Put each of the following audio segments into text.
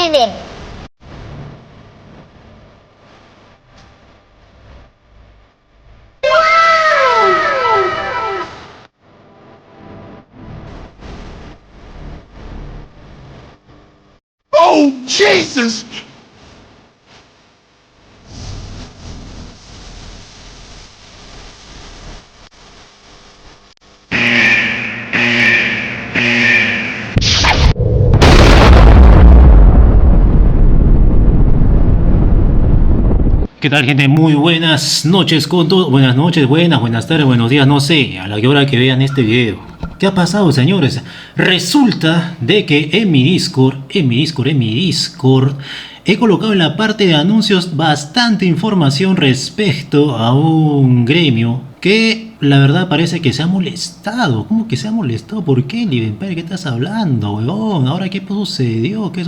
Mining. Oh, Jesus! ¿Qué tal, gente? Muy buenas noches con todos. Buenas noches, buenas tardes, buenos días, no sé, a la hora que vean este video. ¿Qué ha pasado, señores? Resulta de que en mi Discord, he colocado en la parte de anuncios bastante información respecto a un gremio que la verdad parece que se ha molestado. ¿Cómo que se ha molestado? ¿Por qué, Livenpire? ¿Qué estás hablando, weón? ¿Ahora qué sucedió? ¿Qué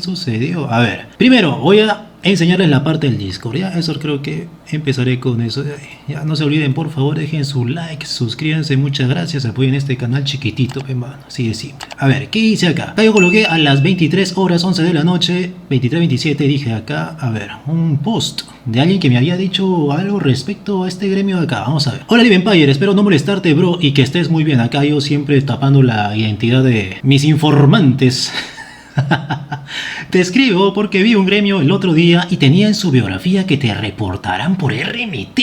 sucedió? A ver, primero voy a enseñarles la parte del Discord. Ya, eso creo que empezaré con eso. Ya, no se olviden, por favor, dejen su like, suscríbanse, muchas gracias, apoyen este canal chiquitito, hermano, así de simple. A ver, ¿qué hice acá? Acá yo coloqué a las 23 horas 11 de la noche, 23:27, dije acá, a ver, un post de alguien que me había dicho algo respecto a este gremio de acá. Vamos a ver. Hola, Livenpire, espero no molestarte, bro, y que estés muy bien. Acá yo siempre tapando la identidad de mis informantes. Te escribo porque vi un gremio el otro día y tenía en su biografía que te reportarán por RMT.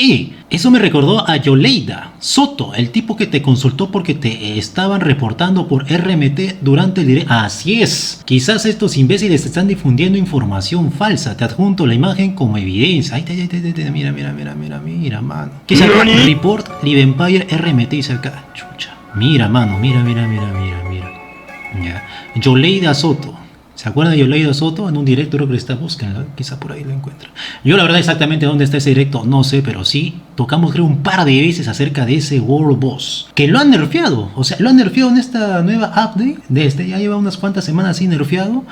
Eso me recordó a Yoleida Soto, el tipo que te consultó porque te estaban reportando por RMT durante el directo. Así es, quizás estos imbéciles te están difundiendo información falsa. Te adjunto la imagen como evidencia. Mira, mano. ¿Qué saca? Report Livenpire RMT dice acá. Chucha. Mira, mano, mira. Ya. Yoleida Soto. ¿Se acuerdan de Yoleida Soto? En un directo creo que está, buscando, quizá por ahí lo encuentran. Yo la verdad exactamente dónde está ese directo no sé, pero sí tocamos creo un par de veces acerca de ese World Boss. Que lo han nerfeado, o sea, lo han nerfeado en esta nueva update, ya lleva unas cuantas semanas así nerfeado.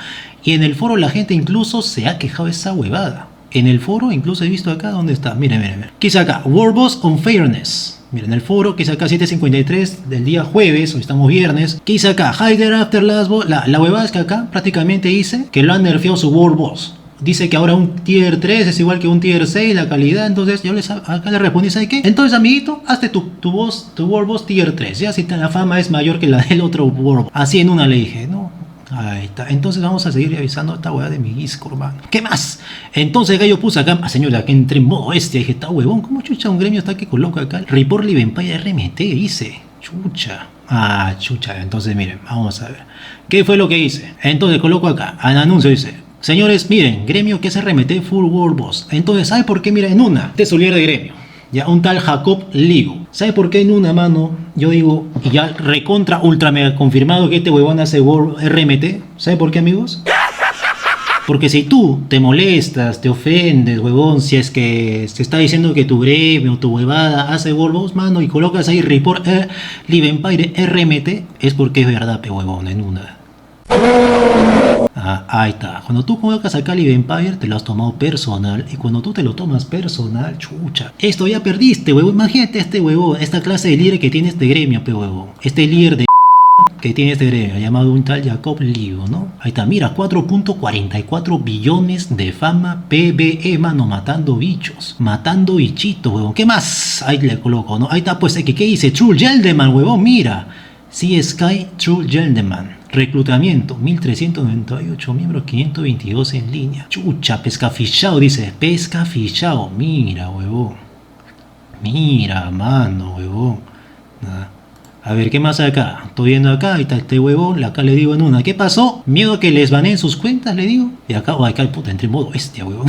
Y en el foro la gente incluso se ha quejado de esa huevada. En el foro incluso he visto acá, ¿dónde está? Miren. ¿Qué dice acá? World Boss on Fairness. Miren el foro, que dice acá 7:53 del día jueves, hoy estamos viernes. ¿Qué dice acá? Hider After Last Boss. La huevada es que acá prácticamente dice que lo han nerfeado su World Boss. Dice que ahora un tier 3 es igual que un tier 6, la calidad. Entonces yo acá le respondí, ¿sabes qué? Entonces, amiguito, hazte tu World Boss tier 3. Ya si la fama es mayor que la del otro World Boss. Así en una le dije, ¿no? Ahí está. Entonces vamos a seguir revisando esta hueá de mi Discord, hermano. ¿Qué más? Entonces acá yo puse acá, señora, que entre en modo dije, está huevón, ¿cómo chucha un gremio está que coloca acá? Report Livenpire RMT, dice. Chucha. Ah, chucha. Entonces miren, vamos a ver. ¿Qué fue lo que hice? Entonces coloco acá, al anuncio dice, señores, miren, gremio que es RMT Full World Boss. Entonces, ¿sabe por qué? Mira, en una, de Solier de gremio. Ya, un tal Jacob Ligo. ¿Sabe por qué en una mano yo digo, y ya recontra ultra mega confirmado que este huevón hace World RMT? ¿Sabe por qué, amigos? Porque si tú te molestas, te ofendes, huevón, si es que se está diciendo que tu gremio, tu huevada hace World Boss, mano, y colocas ahí Report Livenpire RMT, es porque es verdad, pe huevón, en una. Ah, ahí está. Cuando tú colocas acá Livenpire, te lo has tomado personal. Y cuando tú te lo tomas personal, chucha, esto ya perdiste, huevón. Imagínate este huevón, esta clase de líder que tiene este gremio, pe huevón. Este líder de que tiene este gremio, llamado un tal Jacob Ligo, ¿no? Ahí está, mira, 4.44 billones de fama PBE, mano, matando bichos. Matando bichitos, huevón. ¿Qué más? Ahí le coloco, ¿no? Ahí está, pues, ¿qué dice? True Gelderman, huevón, mira. Sky True Gelderman. Reclutamiento, 1398 miembros, 522 en línea. Chucha, pesca fichado, dice. Pesca fichado. Mira, huevón. Mira, mano, huevón. A ver, ¿qué más hay acá? Estoy viendo acá, ahí está este huevón. Acá le digo en una. ¿Qué pasó? Miedo a que les baneen sus cuentas, le digo. Y acá, acá el puta, entre modo bestia, huevón.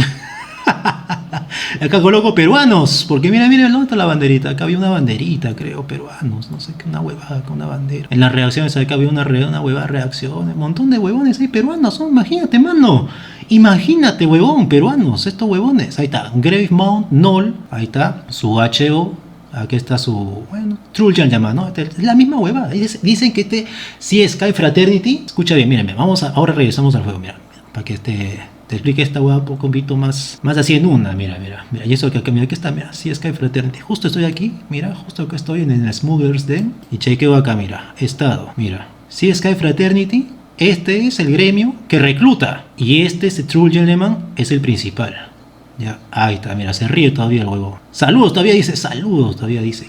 Acá coloco peruanos, porque mira, ¿dónde está la banderita? Acá había una banderita, creo, peruanos, no sé qué, una huevada con una bandera. En las reacciones acá había una huevada reacciones, un montón de huevones ahí peruanos, imagínate, mano. Imagínate, huevón, peruanos, estos huevones. Ahí está, Grave Mount, Null, ahí está, su HO. Aquí está su, bueno, True Gentleman, ¿no? Es la misma huevada. Dicen que este sí es Sky Fraternity. Escucha bien, mírenme, ahora regresamos al juego, mira, para que te explique esta hueá un poquito más así en una, mira, y eso que acá, mira, aquí está, mira, sí, Sky Fraternity, justo estoy aquí, mira, justo acá estoy en el Smugglers Den, y chequeo acá, mira, estado, mira, sí, Sky Fraternity, Este es el gremio que recluta. Y este True Gentleman es el principal. Ya, ahí está, mira, se ríe todavía el huevo. Saludos todavía dice,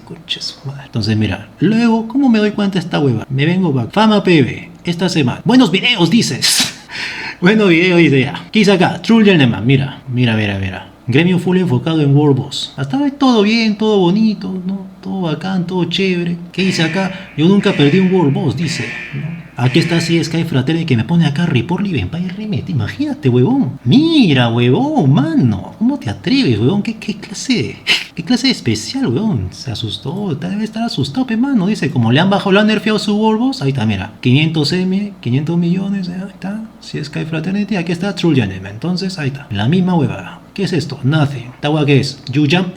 conches. Entonces mira, luego, ¿cómo me doy cuenta de esta hueva? Me vengo back. Fama PB, esta semana. Buenos videos, dices. Buenos videos, dice ya. ¿Qué dice acá? True Gentleman, mira. Gremio full enfocado en World Boss. Hasta ahora todo bien, todo bonito, ¿no? Todo bacán, todo chévere. ¿Qué dice acá? Yo nunca perdí un World Boss, dice, ¿no? Aquí está así Sky Fraternity que me pone acá Report Live Empire Remake. Imagínate, huevón. Mira, huevón, mano. ¿Cómo te atreves, huevón? ¿Qué clase de especial, huevón? Se asustó, debe estar asustado, pe, mano. Dice, como le han bajado, le han nerfeado su World Boss. Ahí está, mira. 500 millones, ahí está. Si Sky Fraternity, aquí está True Gentleman. Entonces, ahí está. La misma huevada. ¿Qué es esto? Nothing. ¿Esta hueá qué es? You jump,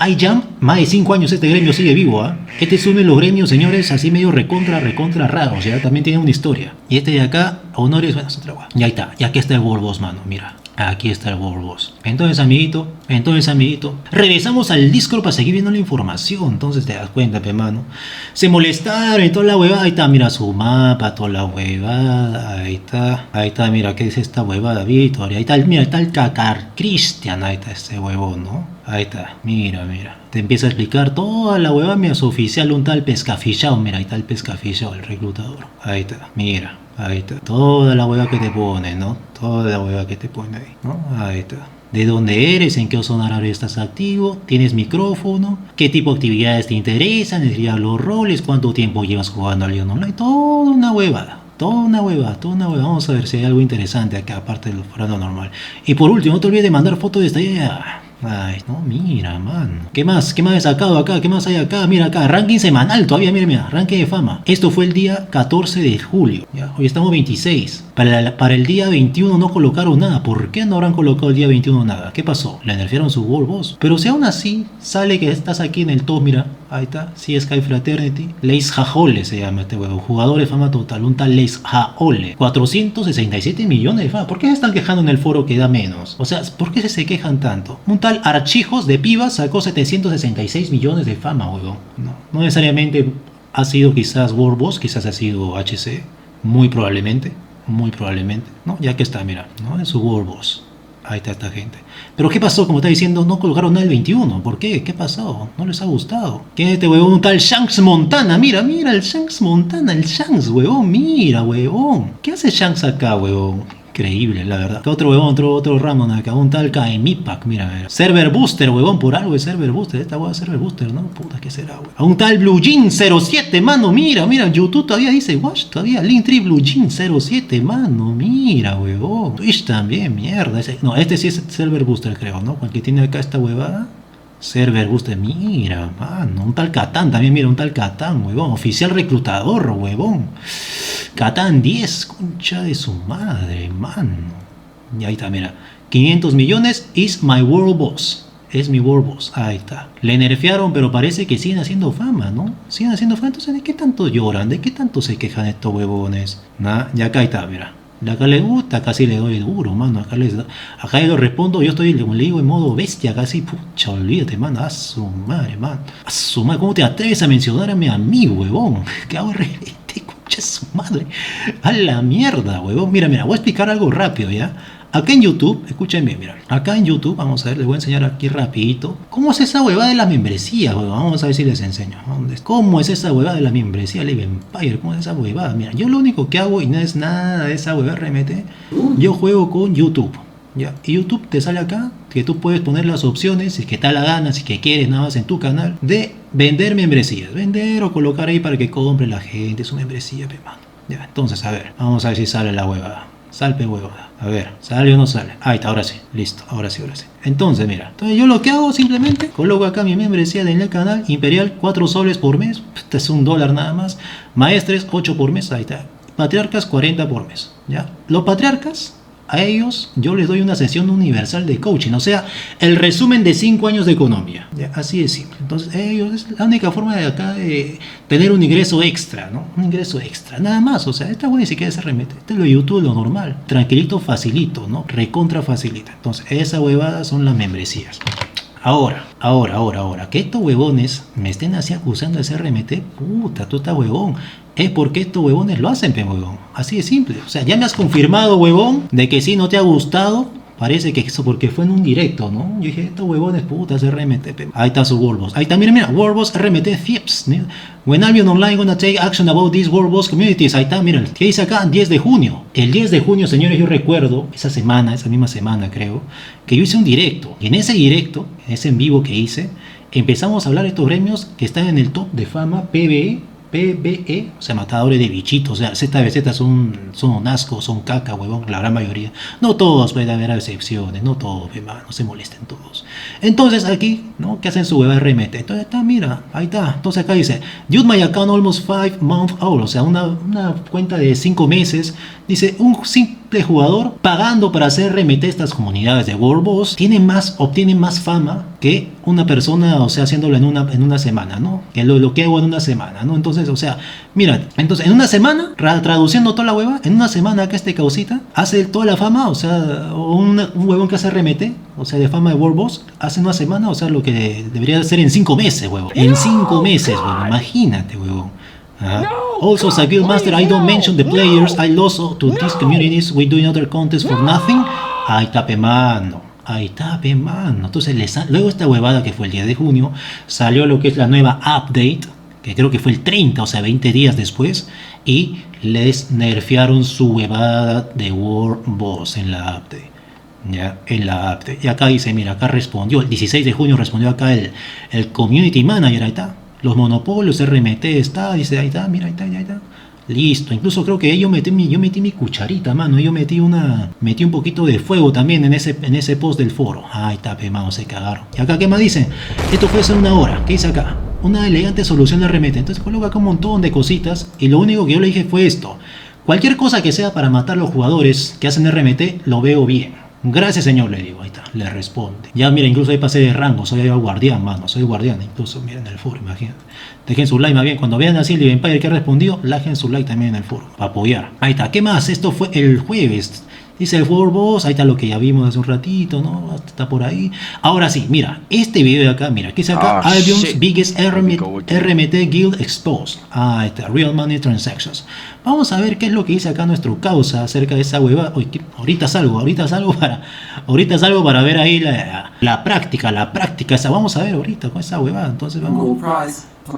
I jump. Más de 5 años este gremio sigue vivo, ¿ah? Este es uno de los gremios, señores, así medio recontra raros, ¿ya? También tiene una historia. Y este de acá, honores, bueno, es otra hueá. Y ahí está. Y aquí está el World Boss, mano, mira. Aquí está el World Boss. Entonces, amiguito, regresamos al Discord para seguir viendo la información. Entonces te das cuenta, pe, mano. Se molestaron y toda la huevada. Ahí está, mira su mapa, toda la huevada. Ahí está, mira, ¿qué es esta huevada, Víctor? Ahí está, mira, está el Cacar Christian. Ahí está este huevón, ¿no? Ahí está, mira. Te empieza a explicar toda la huevada, mira, su oficial, un tal Pescafillao. Mira, ahí está el Pescafillao, el reclutador. Ahí está, mira. Ahí está, toda la hueva que te pone, ¿no? Toda la hueva que te pone ahí, ¿no? Ahí está. ¿De dónde eres? ¿En qué zona horaria estás activo? ¿Tienes micrófono? ¿Qué tipo de actividades te interesan? ¿Necesitas los roles? ¿Cuánto tiempo llevas jugando al Leon Online? Toda una huevada. Vamos a ver si hay algo interesante acá, aparte de lo normal. Y por último, no te olvides de mandar fotos de esta idea. Ay, no, mira, man. ¿Qué más he sacado acá? ¿Qué más hay acá? Mira acá, ranking semanal todavía, mira, ranking de fama. Esto fue el día 14 de julio. ¿Ya? Hoy estamos 26. Para el día 21 no colocaron nada. ¿Por qué no habrán colocado el día 21 nada? ¿Qué pasó? Le nerfearon su World Boss. Pero si aún así sale que estás aquí en el top, mira. Ahí está, sí, Sky Fraternity. Leis Jajole se llama este huevo. Jugador de fama total, un tal Leis Jajole. 467 millones de fama. ¿Por qué se están quejando en el foro que da menos? O sea, ¿por qué se quejan tanto? Un tal Archijos de Pivas sacó 766 millones de fama, huevo. No necesariamente ha sido quizás World Boss, quizás ha sido HC. Muy probablemente, ¿no? Ya que está, mira, ¿no? En su World Boss. Ahí está esta gente. Pero ¿qué pasó? Como está diciendo, no colocaron nada el 21. ¿Por qué? ¿Qué pasó? ¿No les ha gustado? ¿Quién es este huevón? Un tal Shanks Montana. Mira, el Shanks Montana. El Shanks, huevón. Mira, huevón. ¿Qué hace Shanks acá, huevón? Increíble, la verdad. Otro huevón, otro Ramon acá. Un tal KMIPAC, mira. Server Booster, huevón. Por algo es Server Booster. Esta hueá es Server Booster, ¿no? Puta, ¿qué será, huevón? A un tal Blue Jean 07, mano. Mira. YouTube todavía dice, watch, todavía. Linktree Blue Jean 07, mano. Mira, huevón. Twitch también, mierda. Este sí es Server Booster, creo, ¿no? El que tiene acá esta huevada. Server Booster, mira, mano. Un tal Catán también, mira, un tal Catán, huevón. Oficial reclutador, huevón. Catán 10, concha de su madre, mano. Y ahí está, mira. 500 millones is my World Boss. Es mi World Boss. Ahí está. Le nerfearon, pero parece que siguen haciendo fama, ¿no? Siguen haciendo fama. Entonces, ¿de qué tanto lloran? ¿De qué tanto se quejan estos huevones? Y acá está, mira. De acá le gusta, acá sí le doy duro, mano. Acá yo respondo, yo le digo en modo bestia, casi, pucha, olvídate, mano. A su madre, mano. A su madre, ¿cómo te atreves a mencionarme a mí, huevón? Que hago revete, concha su madre. A la mierda, huevón. Mira, voy a explicar algo rápido, ¿ya? Acá en YouTube, escúchenme, mira. Acá en YouTube, vamos a ver, les voy a enseñar aquí rapidito. ¿Cómo es esa huevada de la membresía, huevón? Vamos a ver si les enseño. ¿Cómo es esa huevada de la membresía Live Empire? ¿Cómo es esa huevada? Mira, yo lo único que hago, y no es nada de esa huevada RMT, yo juego con YouTube. ¿Ya? Y YouTube te sale acá, que tú puedes poner las opciones, si es que te da la gana, si que quieres nada más en tu canal, de vender membresías. Vender o colocar ahí para que compre la gente su membresía, pe, mano. Ya, entonces, a ver, vamos a ver si sale la huevada. Salpe huevada. A ver, ¿sale o no sale? Ahí está, ahora sí. Listo, ahora sí. Entonces, mira. Entonces yo lo que hago simplemente, coloco acá mi membresía en el canal. Imperial, 4 soles por mes. Este es $1 nada más. Maestres, 8 por mes. Ahí está. Patriarcas, 40 por mes. ¿Ya? Los patriarcas, a ellos yo les doy una sesión universal de coaching. O sea, el resumen de 5 años de economía. ¿Ya? Así de simple. Entonces, ellos es la única forma de acá de tener un ingreso extra, ¿no? Un ingreso extra. Nada más. O sea, esta buena ni siquiera se remete. Este es lo de YouTube, lo normal. Tranquilito, facilito, ¿no? Recontra facilita. Entonces, esa huevada son las membresías. Ahora, que estos huevones me estén así acusando de ser RMT, puta, tú estás huevón. es porque estos huevones lo hacen, pe huevón. Así de simple. O sea, ya me has confirmado, huevón, de que sí no te ha gustado. Parece que eso porque fue en un directo, ¿no? Yo dije, estos huevones putas RMT, pe. Ahí está su World. Ahí está, mira, World RMT Thieves, ¿no? When Albion Online gonna take action about these World communities. Ahí está, mira, ¿qué dice acá? 10 de junio. El 10 de junio, señores, yo recuerdo, esa misma semana creo, que yo hice un directo. Y en ese directo, en ese en vivo que hice, empezamos a hablar de estos gremios que están en el top de fama PBE, o sea, matadores de bichitos, o sea, ZBZ son un asco, son caca, huevón, la gran mayoría. No todos, puede haber excepciones, no todos, hermano, no se molesten todos. Entonces aquí, ¿no? ¿Qué hacen su hueva RMT? Entonces está, mira, ahí está. Entonces acá dice, Use my account almost 5 months old, o sea, una cuenta de 5 meses. Dice, un simple jugador pagando para hacer RMT estas comunidades de World Boss obtiene más fama que una persona, o sea, haciéndolo en una semana, ¿no? Que lo que hago en una semana, ¿no? Entonces, o sea, mira, entonces en una semana, traduciendo toda la hueva, en una semana acá este causita hace toda la fama, o sea, un huevón que hace RMT, o sea, de fama de World Boss, hace una semana, o sea, lo que debería hacer en 5 meses, huevón. En 5 meses, huevón, imagínate, huevón. Also, as a guild master, I don't mention the players I lost to these communities. We do another contest for nothing. Ahí está, pe mano. Ahí está, pe mano. Entonces, luego esta huevada que fue el 10 de junio, salió lo que es la nueva update, que creo que fue el 30, o sea, 20 días después, y les nerfearon su huevada de World Boss en la update. Ya, en la update. Y acá dice, mira, acá respondió, el 16 de junio respondió acá el community manager, ahí está. Los monopolios, RMT está, dice, ahí está, mira, ahí está. Listo, incluso creo que yo metí mi cucharita, mano. Yo metí un poquito de fuego también en ese post del foro. Ahí está, pe, mano, se cagaron. Y acá, ¿qué más dicen? Esto fue hace una hora. ¿Qué dice acá? Una elegante solución de RMT. Entonces coloca acá un montón de cositas. Y lo único que yo le dije fue esto. Cualquier cosa que sea para matar a los jugadores que hacen RMT, lo veo bien. Gracias, señor, le digo, ahí está, le responde. Ya, mira, incluso ahí pasé de rango, soy guardián, mano, soy guardián, incluso, miren el foro, imagínate. Dejen su like, más bien, cuando vean así el Live Empire que ha respondido, dejen su like también en el foro, para apoyar. Ahí está, ¿qué más? Esto fue el jueves. Dice el World Boss, ahí está lo que ya vimos hace un ratito, ¿no? Está por ahí. Ahora sí, mira, este video de acá, mira, ¿qué dice acá? Albion's Biggest RMT Guild Exposed. Ah, está, Real Money Transactions. Vamos a ver qué es lo que dice acá nuestro causa acerca de esa hueva. Ahorita salgo para ver ahí la práctica, vamos a ver ahorita con esa hueva. Entonces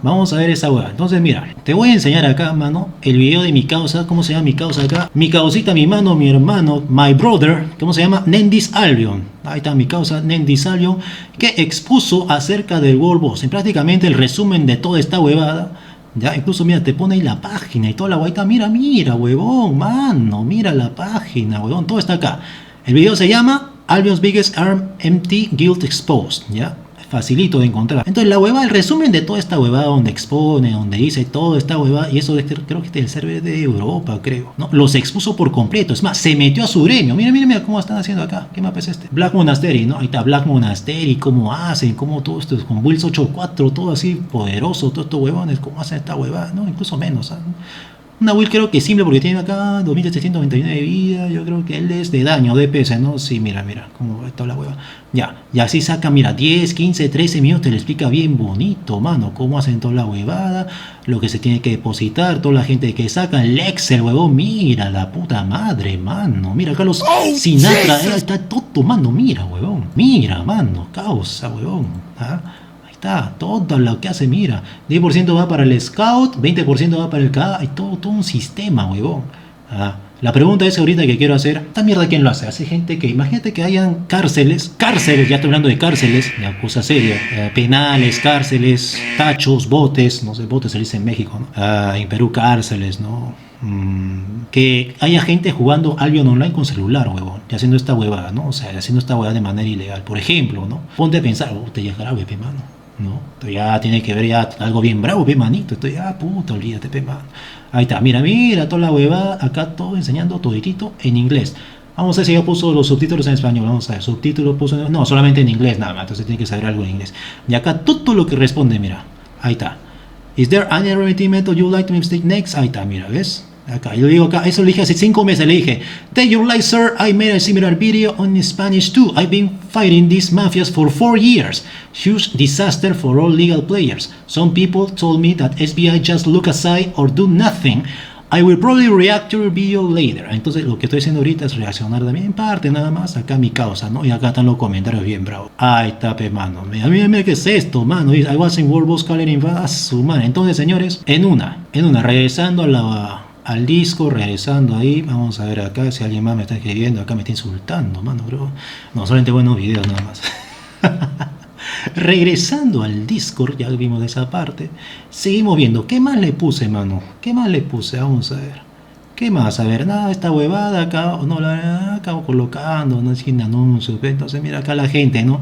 vamos a ver esa hueva. Entonces mira, te voy a enseñar acá, mano, el video de mi causa. ¿Cómo se llama mi causa acá? Mi causita, mi mano, mi hermano, my brother. ¿Cómo se llama? Nendis Albion. Ahí está mi causa, Nendis Albion, que expuso acerca del World Boss. En prácticamente el resumen de toda esta huevada. Ya, incluso mira, te pone ahí la página y toda la guaita. Mira, huevón, mano, mira la página, huevón, todo está acá. El video se llama Albion's Biggest RMT Guild Exposed, ¿ya? Facilito de encontrar. Entonces la huevada, el resumen de toda esta huevada donde expone, donde dice toda esta huevada, y eso creo que es del server de Europa, creo, ¿no? Los expuso por completo, es más, se metió a su gremio. Mira cómo están haciendo acá. ¿Qué mapa es este? Black Monastery, ¿no? Ahí está Black Monastery, cómo hacen, cómo todo esto, con Wills 8.4, todo así poderoso, todos estos huevones, cómo hacen esta huevada, ¿no? Incluso menos, ¿sabes? Una build creo que simple porque tiene acá 2799 de vida. Yo creo que él es de daño, DPS, ¿no? Sí, mira, cómo está la hueva. Ya, y así saca, mira, 10, 15, 13 minutos. Te lo explica bien bonito, mano. Cómo hacen toda la huevada, lo que se tiene que depositar, toda la gente que saca. El Excel, huevón, mira, la puta madre, mano. Mira, acá los Sinatra, está todo, mano. Mira, huevón, mira, mano, causa, huevón. ¿Ah? Está, todo lo que hace, mira, 10% va para el Scout, 20% va para el KA, hay todo un sistema, huevón. La pregunta es ahorita que quiero hacer, ¿esta mierda quién lo hace? Hace gente que, imagínate que hayan cárceles, ya estoy hablando de cárceles, ya cosa seria, penales, cárceles, tachos, botes, no sé, botes se dice en México, ¿no? En Perú cárceles, ¿no? Que haya gente jugando Albion Online con celular, huevón, y haciendo esta huevada, ¿no? O sea, haciendo esta huevada de manera ilegal, por ejemplo, ¿no? Ponte a pensar, te ya grave, pe mano, ¿no? Esto ya tiene que ver ya algo bien bravo, pe manito, esto ya, puta, olvídate, pe mano. Ahí está, mira, toda la huevada, acá todo enseñando toditito en inglés. Vamos a ver si ya puso los subtítulos en español, vamos a ver, subtítulos puso, no, solamente en inglés nada más, entonces tiene que saber algo en inglés. Y acá todo lo que responde, mira, ahí está. Is there any RMT method you would like to investigate next? Ahí está, mira, ¿ves? Acá, yo digo acá, eso le dije hace 5 meses, le dije, take your life, sir, I made a similar video on Spanish too. I've been fighting these mafias for 4 years. Huge disaster for all legal players. Some people told me that SBI just look aside or do nothing. I will probably react to your video later. Entonces lo que estoy haciendo ahorita es reaccionar también en parte nada más acá a mi causa, ¿no? Y acá están los comentarios bien bravos. Ahí está, pe, mano. Mira, ¿qué es esto, mano? I was in World Boss Coloring a su madre. Entonces, señores, en una, regresando al disco, regresando ahí, vamos a ver acá si alguien más me está escribiendo, acá me está insultando, mano, bro. No, solamente buenos videos nada más. Regresando al Discord, ya vimos de esa parte. Seguimos viendo. ¿Qué más le puse, mano? ¿Qué más le puse? Vamos a ver. ¿Qué más? A ver, nada, esta huevada acá, no la acabo colocando, no sin anuncios. Entonces, mira acá la gente, ¿no?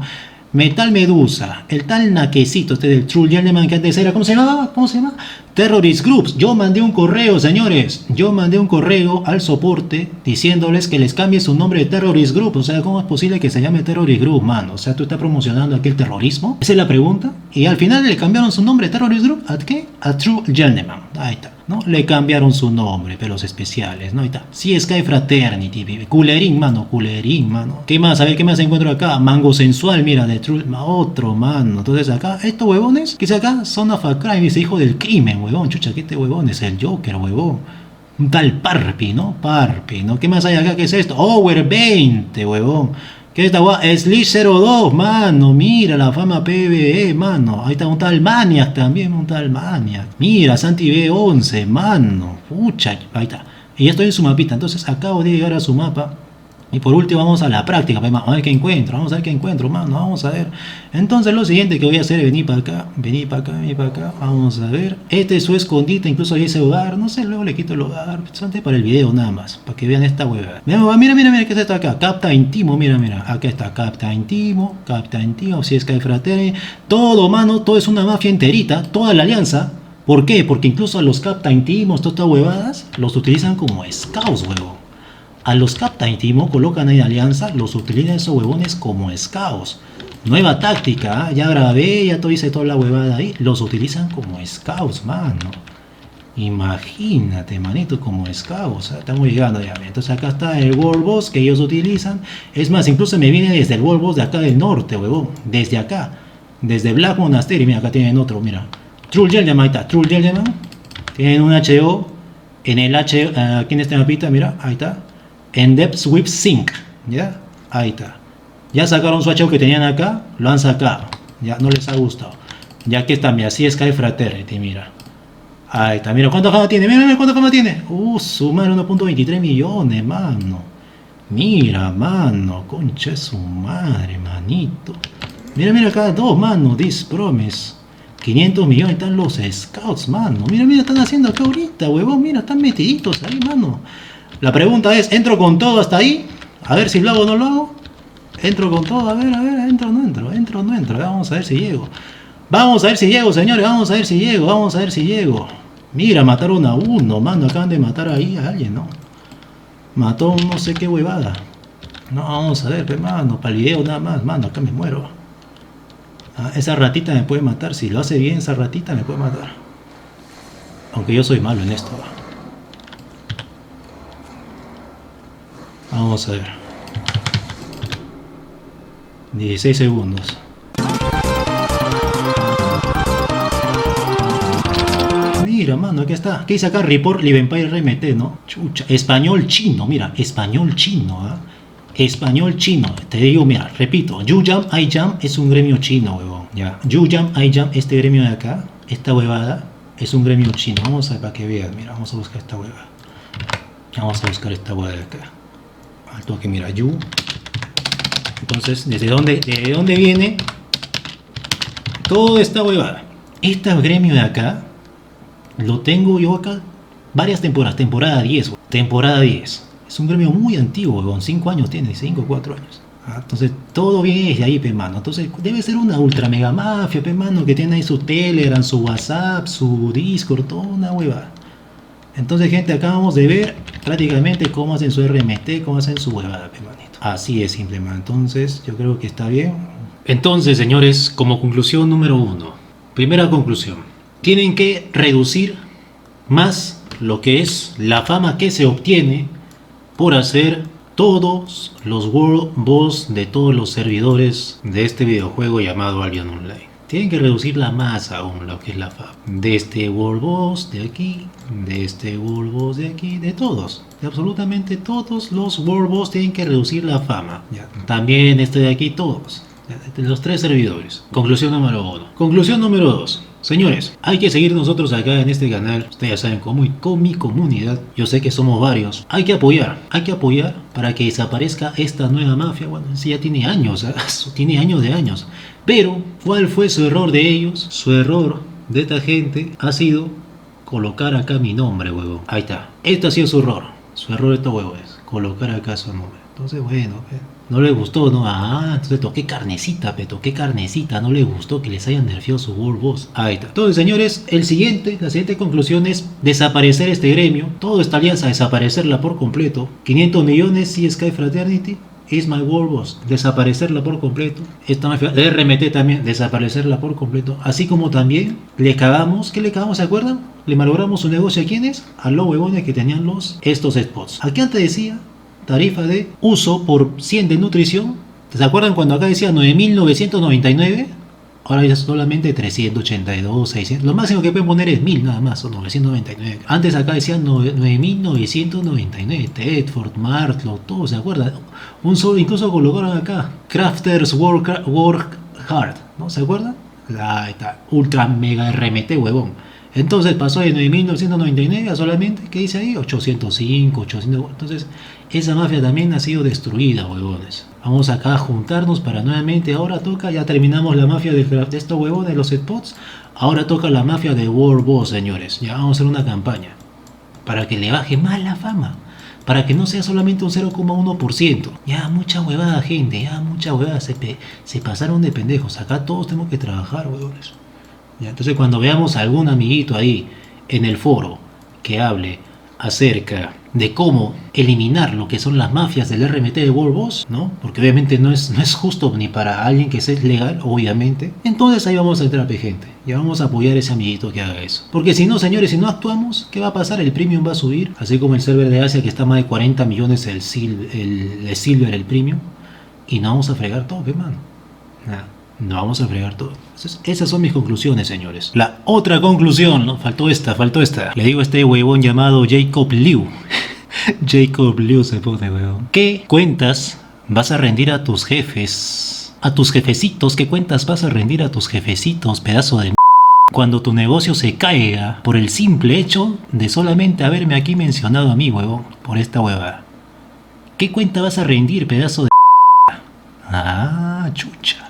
Metal Medusa, el tal naquecito este del True Gentleman que antes era, ¿cómo se llamaba? ¿Cómo se llama? Terrorist Groups. Yo mandé un correo, señores. Yo mandé un correo al soporte diciéndoles que les cambie su nombre de Terrorist Group. O sea, ¿cómo es posible que se llame Terrorist Group, mano? O sea, ¿tú estás promocionando aquí el terrorismo? Esa es la pregunta. Y al final le cambiaron su nombre de Terrorist Group. ¿A qué? A True Gentleman. Ahí está, ¿no? Le cambiaron su nombre, pelos especiales, ¿no? Ahí está. Sí, Sky Fraternity, pibe. Culerín, mano. ¿Qué más? A ver, ¿qué más encuentro acá? Mango Sensual, mira, de True... Otro, mano. Entonces acá, estos huevones, que dice acá, son of a crime, dice hijo del crimen, huevón. Chucha, que este huevón es el Joker, huevón. Un tal Parpi, ¿no? ¿Qué más hay acá? ¿Qué es esto? Over 20, huevón. ¿Qué es esta huevón? Slish 02, mano. Mira, la fama PvE, mano. Ahí está un tal Maniac también, un tal Maniac. Mira, Santi B11, mano. Pucha, ahí está. Y ya estoy en su mapita, entonces acabo de llegar a su mapa. Y por último vamos a la práctica, vamos a ver qué encuentro, mano, vamos a ver. Entonces lo siguiente que voy a hacer es venir para acá, vamos a ver. Este es su escondite, incluso hay ese hogar, no sé, luego le quito el hogar, solamente para el video nada más, para que vean esta huevada. Mira, ¿qué es esto acá? Captain Timo, mira, acá está Captain Timo, si es que hay Fraternity, todo, mano, todo es una mafia enterita, toda la alianza. ¿Por qué? Porque incluso a los Captain Timos, todas estas huevadas, los utilizan como scouts, huevón. A los Captain Timo colocan ahí alianza, los utilizan esos huevones como scouts. Nueva táctica, ¿eh? Ya grabé, ya hice toda la huevada ahí. Los utilizan como scouts, mano. Imagínate, manito, como scouts. ¿Eh? Estamos llegando ya. Entonces acá está el World Boss que ellos utilizan. Es más, incluso me viene desde el World Boss de acá del norte, huevón. Desde acá. Desde Black Monastery. Mira, acá tienen otro, mira. True Gentleman, ahí está. True Gentleman. Tienen un HO. En el HO, aquí en este mapita, mira, ahí está. En Depths with Sync, ¿ya? Ahí está. Ya sacaron su HO que tenían acá, lo han sacado. Ya no les ha gustado. Ya aquí está, mira, así es Sky Fraternity, mira. Ahí está, mira, ¿cuánta fama tiene? Mira, cuánta fama tiene. Su madre, 1.23 millones, mano. Mira, mano, concha de su madre, manito. Mira, acá dos, mano, This Promise. 500 millones están los scouts, mano. Mira, están haciendo acá ahorita, huevón. Mira, están metiditos ahí, mano. La pregunta es, ¿entro con todo hasta ahí? A ver si lo hago o no lo hago. Entro con todo, a ver, entro o no entro. Vamos a ver si llego. Vamos a ver si llego, señores, vamos a ver si llego. Mira, mataron a uno, mano, acaban de matar ahí a alguien, ¿no? Mató un no sé qué huevada. No, vamos a ver, mano, para el video nada más, mano, acá me muero. Esa ratita me puede matar, si lo hace bien esa ratita me puede matar. Aunque yo soy malo en esto. Vamos a ver. 16 segundos. Mira, mano, aquí está. ¿Qué dice acá? Report Live Empire RMT, ¿no? Chucha. Español chino, mira. Español chino, ¿eh? Español chino. Te digo, mira, repito. You Jump, I Jump es un gremio chino, huevón. Ya. You Jump, I Jump, este gremio de acá, esta huevada, es un gremio chino. Vamos a ver para que veas. Mira, vamos a buscar esta huevada. Vamos a buscar esta huevada de acá. Al toque, mira, You. Entonces, ¿desde dónde viene toda esta huevada? Este gremio de acá lo tengo yo acá varias temporadas. Temporada 10. Temporada 10. Es un gremio muy antiguo, con 5 años tiene, 5 o 4 años. Entonces, todo viene desde ahí, pe mano. Entonces, debe ser una ultra mega mafia, pe mano, que tiene ahí su Telegram, su WhatsApp, su Discord, toda una huevada. Entonces, gente, acabamos de ver prácticamente cómo hacen su RMT, cómo hacen su huevada, pe manito. Así es, simplemente. Entonces, yo creo que está bien. Entonces, señores, como conclusión número 1. Primera conclusión. Tienen que reducir más lo que es la fama que se obtiene por hacer todos los World Boss de todos los servidores de este videojuego llamado Albion Online. Tienen que reducirla más aún lo que es la fama. De este World Boss de aquí, de este World Boss de aquí, de todos. De absolutamente todos los World Boss tienen que reducir la fama. Ya. También este de aquí, todos. De los 3 servidores. Conclusión número 1. Conclusión número 2. Señores, hay que seguir nosotros acá en este canal. Ustedes ya saben cómo, y con mi comunidad. Yo sé que somos varios. Hay que apoyar para que desaparezca esta nueva mafia. Bueno, sí, ya tiene años, tiene años de años. Pero, ¿cuál fue su error de ellos? Su error de esta gente ha sido colocar acá mi nombre, huevón. Ahí está. Este ha sido su error. Su error de estos huevos. Colocar acá su nombre. Entonces, bueno, no le gustó, ¿no? Entonces toqué carnecita, no le gustó que les hayan nerfeado su World Boss. Ahí está. Entonces, señores, la siguiente conclusión es desaparecer este gremio, toda esta alianza, desaparecerla por completo. 500 millones, si Sky Fraternity, is my World Boss, desaparecerla por completo. Esta mafia de RMT también, desaparecerla por completo. Así como también le cagamos, ¿qué le cagamos? ¿Se acuerdan? Le malogramos su negocio a quienes, a los huevones que tenían estos spots. Aquí antes decía tarifa de uso por 100 de nutrición. ¿Se acuerdan cuando acá decía 9.999? Ahora ya solamente 382, 600. Lo máximo que pueden poner es 1000 nada más, o 999. Antes acá decían 9.999. Tedford, Martlow, todo, ¿se acuerdan? Un solo, incluso colocaron acá Crafters Work Hard, ¿no? ¿Se acuerdan? Ahí está, ultra mega RMT, huevón. Entonces pasó de 9.999 a solamente, ¿qué dice ahí? 805, 800. Entonces, esa mafia también ha sido destruida, huevones. Vamos acá a juntarnos para nuevamente, ahora toca, ya terminamos la mafia de estos huevones, los spots. Ahora toca la mafia de World Boss, señores. Ya vamos a hacer una campaña para que le baje más la fama. Para que no sea solamente un 0,1%. Ya mucha huevada, gente, ya mucha huevada. Se pasaron de pendejos. Acá todos tenemos que trabajar, huevones. ¿Ya? Entonces cuando veamos a algún amiguito ahí en el foro que hable acerca de cómo eliminar lo que son las mafias del RMT de World Boss, ¿no? Porque obviamente no es justo ni para alguien que sea legal, obviamente. Entonces ahí vamos a entrar, gente. Ya vamos a apoyar a ese amiguito que haga eso. Porque si no, señores, si no actuamos, ¿qué va a pasar? El premium va a subir, así como el server de Asia que está más de 40 millones el silver, el premium. Y no vamos a fregar todo, ¿qué mano? Nada. No vamos a fregar todo. Esas son mis conclusiones, señores. La otra conclusión, ¿no? Faltó esta. Le digo a este huevón llamado Jacob Liu. Jacob Liu se pone, huevón. ¿Qué cuentas vas a rendir a tus jefes? A tus jefecitos, ¿qué cuentas vas a rendir a tus jefecitos, pedazo de cuando tu negocio se caiga por el simple hecho de solamente haberme aquí mencionado a mí, huevón, por esta huevada? ¿Qué cuenta vas a rendir, pedazo de chucha?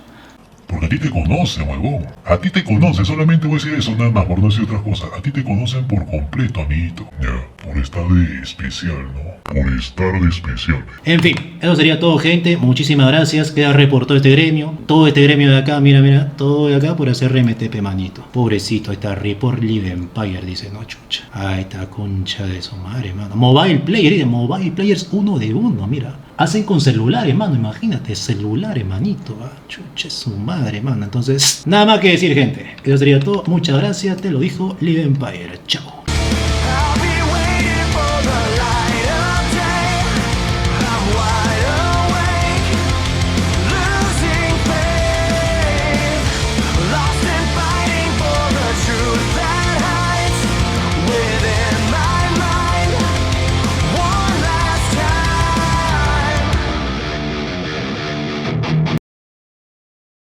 Porque a ti te conocen, huevón. A ti te conocen, solamente voy a decir eso nada más, por no decir otras cosas. A ti te conocen por completo, amiguito. Ya, por estar de especial, ¿no? Por estar de especial. En fin, eso sería todo, gente. Muchísimas gracias. Queda reportado este gremio. Todo este gremio de acá, mira, todo de acá por hacer RMTP, manito. Pobrecito, ahí está, Report Live Empire, dice, no, chucha. Ahí está, concha de su madre, mano. Mobile Players 1 de 1, mira. Hacen con celulares, mano, imagínate, celulares, manito, chucha, es su madre, mano. Entonces, nada más que decir, gente. Eso sería todo. Muchas gracias, te lo dijo Live Empire. Chao.